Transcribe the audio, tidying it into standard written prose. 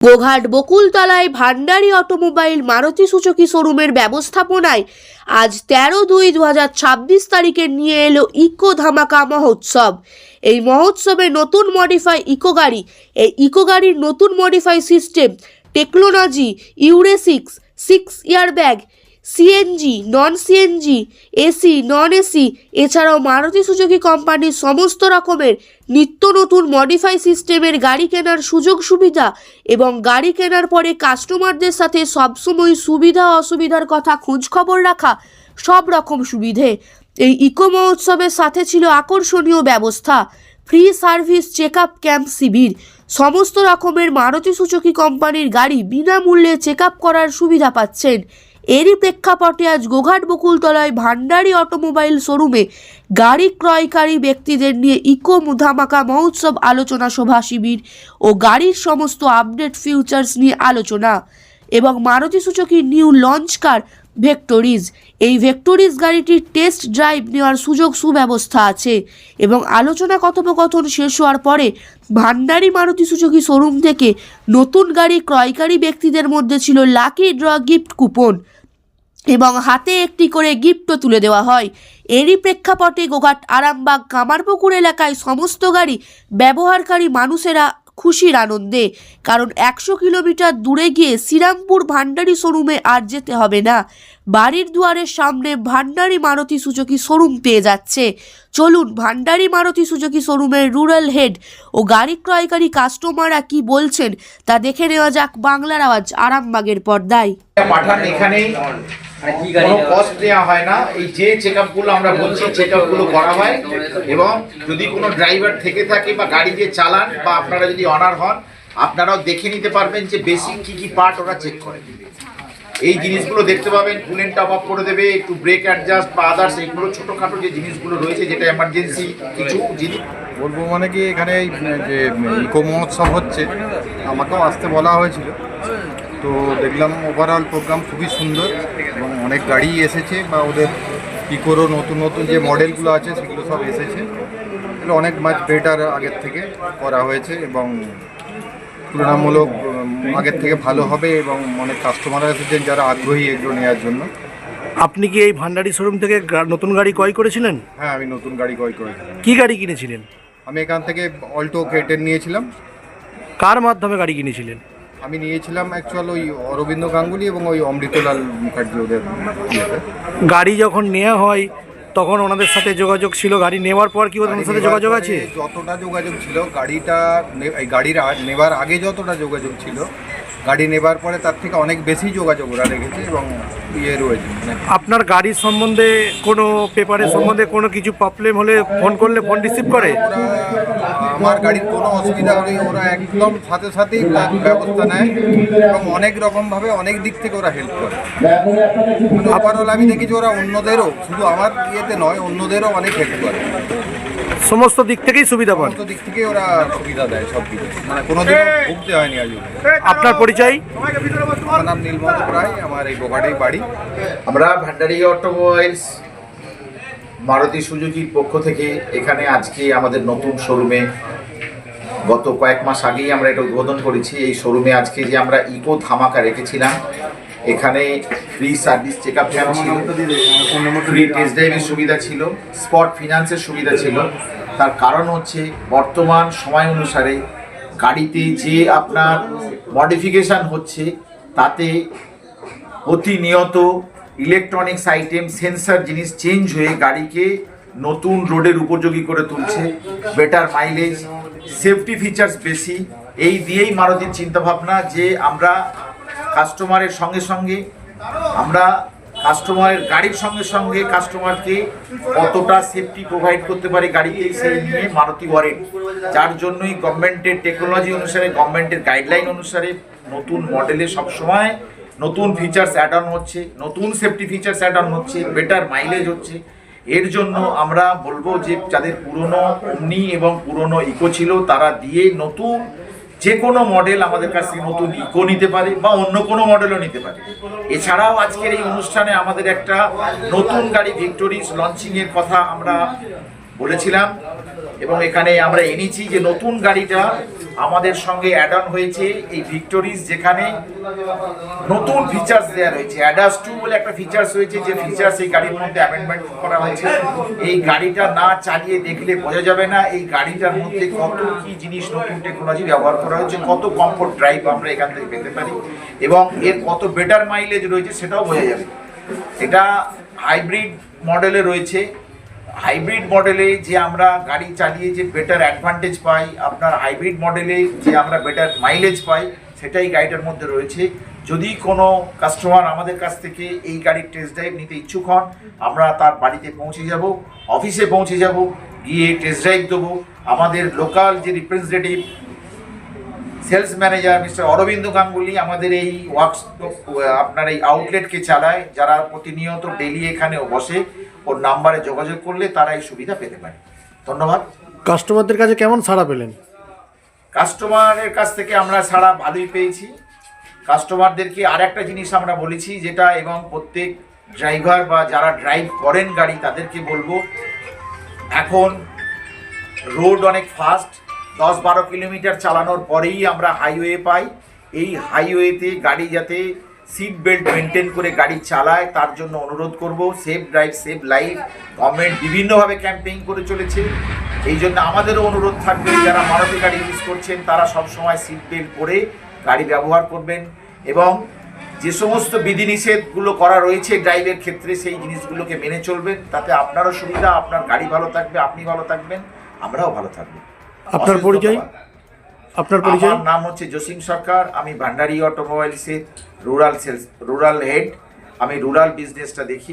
Goghat বকুলতলায় Bhandari automobile Maruti Suzuki শোরুমের ব্যবস্থাপনায় আজ 13-2-2026 তারিখে নিয়ে এলো ইকো ধামাকা মহোৎসব। এই মহোৎসবে নতুন মডিফাই ইকো গাড়ি, এই ইকো গাড়ির নতুন মডিফাই সিস্টেম, টেকনোলজি, ইউরে 6 airbag, CNG, non CNG, AC, non AC, এছাড়াও মারুতি সুজুকি কোম্পানির সমস্ত রকমের নিত্য নতুন মডিফাই সিস্টেমের গাড়ি কেনার সুযোগ সুবিধা এবং গাড়ি কেনার পরে কাস্টমারদের সাথে সবসময় সুবিধা অসুবিধার কথা খোঁজখবর রাখা, সব রকম সুবিধে। এই ইকো মহোৎসবের সাথে ছিল আকর্ষণীয় ব্যবস্থা, ফ্রি সার্ভিস চেকআপ ক্যাম্প শিবির, সমস্ত রকমের মারুতি সুজুকি কোম্পানির গাড়ি বিনামূল্যে চেকআপ করার সুবিধা পাচ্ছেন। এরই প্রেক্ষাপটে আজ গোঘাট বকুলতলায় ভান্ডারী অটোমোবাইল শোরুমে গাড়ি ক্রয়কারী ব্যক্তিদের নিয়ে ইকো ধামাকা মহোৎসব আলোচনা সভা শিবির ও গাড়ির সমস্ত আপডেট ফিউচার্স নিয়ে আলোচনা এবং মারুতি সুজুকির নিউ লঞ্চ কার ভেক্টরিজ, এই ভেক্টরিজ গাড়িটির টেস্ট ড্রাইভ নেওয়ার সুযোগ সুব্যবস্থা আছে এবং আলোচনা কথোপকথন শেষ হওয়ার পরে ভান্ডারী মারুতি সুজুকি শোরুম থেকে নতুন গাড়ি ক্রয়কারী ব্যক্তিদের মধ্যে ছিল লাকি ড্র গিফট কুপন এবং হাতে একটি করে গিফটও তুলে দেওয়া হয়। এরই প্রেক্ষাপটে গোঘাট আরামবাগ কামারপুকুর এলাকায় সমস্ত গাড়ি ব্যবহারকারী মানুষেরা খুশির আনন্দে, কারণ 100 কিলোমিটার দূরে গিয়ে শ্রীরামপুর ভান্ডারী শোরুমে আর যেতে হবে না, বাড়ির দুয়ারের সামনে ভান্ডারী মারুতি সুজুকি শোরুম পেয়ে যাচ্ছে। চলুন ভান্ডারী মারুতি সুজুকি শোরুমের রুরাল হেড ও গাড়ি ক্রয়কারী কাস্টমাররা কি বলছেন তা দেখে নেওয়া যাক বাংলার আওয়াজ আরামবাগের পর্দায়। পাঠান এখানেই কোনো কস্ট নেওয়া হয় না, এই যে চেকআপগুলো আমরা বলছি চেকআপগুলো করা হয় এবং যদি কোনো ড্রাইভার থেকে থাকে বা গাড়ি যে চালান বা আপনারা যদি অনার হন আপনারাও দেখে নিতে পারবেন যে বেসিক কি পার্ট ওরা চেক করে। এই জিনিসগুলো দেখতে পাবেন, কুলেন্ট টপ আপ করে দেবে, একটু ব্রেক অ্যাডজাস্ট বা আদার্স এইগুলো ছোটোখাটো যে জিনিসগুলো রয়েছে যেটা এমার্জেন্সি কিছু জিনিস বলবো। মানে কি এখানে যে ইকো মহোৎসব হচ্ছে আমাকেও আসতে বলা হয়েছিল, তো দেখলাম ওভারঅল প্রোগ্রাম খুবই সুন্দর এবং অনেক গাড়ি এসেছে বা ওদের ইকোরও নতুন নতুন যে মডেলগুলো আছে সেগুলো সব এসেছে, এগুলো অনেক মাছ বেটার আগের থেকে করা হয়েছে এবং তুলনামূলক আগের থেকে ভালো হবে এবং অনেক কাস্টমাররা এসেছেন যারা আগ্রহী এগুলো নেওয়ার জন্য। আপনি কি এই ভান্ডারী শোরুম থেকে নতুন গাড়ি ক্রয় করেছিলেন? হ্যাঁ, আমি নতুন গাড়ি ক্রয় করেছিলাম। কি গাড়ি কিনেছিলেন? আমি এখান থেকে অল্টো K10 নিয়েছিলাম। কার মাধ্যমে গাড়ি কিনেছিলেন? আমি নিয়েছিলাম অ্যাকচুয়াল ওই অরবিন্দ গাঙ্গুলি এবং ওই অমৃতলাল মুখার্জি ওদের। গাড়ি যখন নেওয়া হয় তখন ওনাদের সাথে যোগাযোগ ছিল, গাড়ি নেওয়ার পর কি ওদের সাথে যোগাযোগ আছে? যতটা যোগাযোগ ছিল গাড়ির নেবার আগে যতটা যোগাযোগ ছিল, গাড়ি নেবার পরে তার থেকে অনেক বেশি যোগাযোগ ওরা রেখেছে এবং ইয়ে রয়েছে। আপনার গাড়ির সম্বন্ধে কোনো পেপারের সম্বন্ধে কোনো কিছু প্রবলেম হলে ফোন করলে ফোন রিসিভ করে? ওরা আমার গাড়ির কোনো অসুবিধা হলে ওরা একদম সাথে সাথেই তার ব্যবস্থা নেয় এবং অনেক রকমভাবে অনেক দিক থেকে ওরা হেল্প করে। ওভারঅল আমি দেখেছি ওরা অন্যদেরও, শুধু আমার ইয়েতে নয়, অন্যদেরও অনেক হেল্প করে। সমস্ত দিক থেকেই সুবিধা পান? সমস্ত দিক থেকে ওরা সুবিধা দেয় সব কিছু, মানে কোনোদিন ভুগতে হয়নি আজ। আপনার পরিচয়? আমার নাম নীলমন্ত রায়, আমার এই গোঘাটেই বাড়ি। আমরা ভান্ডারী অটোমোবাইলস মারুতি সুজুকির পক্ষ থেকে এখানে আজকে আমাদের নতুন শোরুমে গত কয়েক মাস আগেই আমরা এটা উদ্বোধন করেছি। এই শোরুমে আজকে যে আমরা ইকো ধামাকা রেখেছিলাম, এখানে ফ্রি সার্ভিস চেকআপ ক্যাম্প ছিল, ফ্রি টেস্ট ড্রাইভের সুবিধা ছিল, স্পট ফিনান্সের সুবিধা ছিল। তার কারণ হচ্ছে বর্তমান সময় অনুসারে গাড়িতে যে আপনার মডিফিকেশান হচ্ছে তাতে প্রতিনিয়ত ইলেকট্রনিক্স আইটেম, সেন্সার জিনিস চেঞ্জ হয়ে গাড়িকে নতুন রোডের উপযোগী করে তুলছে, বেটার মাইলেজ, সেফটি ফিচার্স বেশি। এই দিয়েই মারুতির চিন্তাভাবনা যে আমরা কাস্টমারের সঙ্গে সঙ্গে আমরা কাস্টমারের গাড়ির সঙ্গে সঙ্গে কাস্টমারকে কতটা সেফটি প্রোভাইড করতে পারি গাড়িতে, সেই নিয়ে মারুতি ওয়ারেন্ট, যার জন্যই গভর্নমেন্টের টেকনোলজি অনুসারে, গভর্নমেন্টের গাইডলাইন অনুসারে নতুন মডেলে সবসময় নতুন ফিচার্স অ্যাড অন হচ্ছে, নতুন সেফটি ফিচার্স অ্যাড অন হচ্ছে, বেটার মাইলেজ হচ্ছে। এর জন্য আমরা বলবো যে যাদের পুরনো ওমনি এবং পুরনো ইকো ছিল তারা দিয়ে নতুন যে কোনো মডেল আমাদের কাছ থেকে নতুন ইকো নিতে পারে বা অন্য কোনো মডেলও নিতে পারে। এছাড়াও আজকের এই অনুষ্ঠানে আমাদের একটা নতুন গাড়ি ভিক্টোরিজ লঞ্চিংয়ের কথা আমরা বলেছিলাম এবং এখানে আমরা এনেছি যে নতুন গাড়িটা আমাদের সঙ্গে অ্যাড অন হয়েছে এই ভিক্টোরিস, যেখানে নতুন ফিচার্স দেওয়া রয়েছে। অ্যাডাস 2 বলে একটা ফিচার্স রয়েছে, যে ফিচার্স এই গাড়ির মধ্যে অ্যামেন্ডমেন্ট করা হয়েছে। এই গাড়িটা না চালিয়ে দেখলে বোঝা যাবে না এই গাড়িটার মধ্যে কত কি জিনিস, নতুন টেকনোলজি ব্যবহার করা হয়েছে, কত কমফোর্ট ড্রাইভ আমরা এখান থেকে পেতে পারি এবং এর কত বেটার মাইলেজ রয়েছে সেটাও বোঝা যাবে। এটা হাইব্রিড মডেলে রয়েছে। হাইব্রিড মডেলে যে আমরা গাড়ি চালিয়ে যে বেটার অ্যাডভান্টেজ পাই, আপনার হাইব্রিড মডেলে যে আমরা বেটার মাইলেজ পাই, সেটাই গাড়িটার মধ্যে রয়েছে। যদি কোনো কাস্টমার আমাদের কাছ থেকে এই গাড়ির টেস্ট ড্রাইভ নিতে ইচ্ছুক হন, আমরা তার বাড়িতে পৌঁছে যাব, অফিসে পৌঁছে যাব, গিয়ে টেস্ট ড্রাইভ দেবো। আমাদের লোকাল যে representative sales manager mister Arabinda Ganguly আমাদের এই ওয়ার্কশপ, আপনার এই আউটলেটকে চালায়, যারা প্রতিনিয়ত ডেলি এখানেও বসে। ওর নাম্বারে যোগাযোগ করলে তারা এই সুবিধা পেতে পারে। ধন্যবাদ। কাস্টমারদের কাছে কেমন সাড়া পেলেন? কাস্টমারের কাছ থেকে আমরা সাড়া ভালোই পেয়েছি। কাস্টমারদেরকে আর একটা জিনিস আমরা বলেছি, যেটা এবং প্রত্যেক ড্রাইভার বা যারা ড্রাইভ করেন গাড়ি তাদেরকে বলবো, এখন রোড অনেক ফাস্ট, 10-12 কিলোমিটার চালানোর পরেই আমরা হাইওয়ে পাই। এই হাইওয়েতে গাড়ি যাতে সিট বেল্ট মেনটেন করে গাড়ি চালায় তার জন্য অনুরোধ করব। Safe drive save life government বিভিন্নভাবে ক্যাম্পেইন করে চলেছে। এই জন্য আমাদেরও অনুরোধ থাকবে, যারা মারুতি গাড়ি ইউজ করছেন তারা সবসময় সিট বেল্ট পরে গাড়ি ব্যবহার করবেন এবং যে সমস্ত বিধিনিষেধগুলো করা রয়েছে ড্রাইভের ক্ষেত্রে সেই জিনিসগুলোকে মেনে চলবেন। তাতে আপনারও সুবিধা, আপনার গাড়ি ভালো থাকবে, আপনি ভালো থাকবেন, আমরাও ভালো থাকবো। আপনার পরিচয়? আমার নাম হচ্ছে জসিম সরকার। আমি ভান্ডারি অটোমোবাইলসের রুরাল হেড। আমি রুরাল বিজনেসটা দেখি।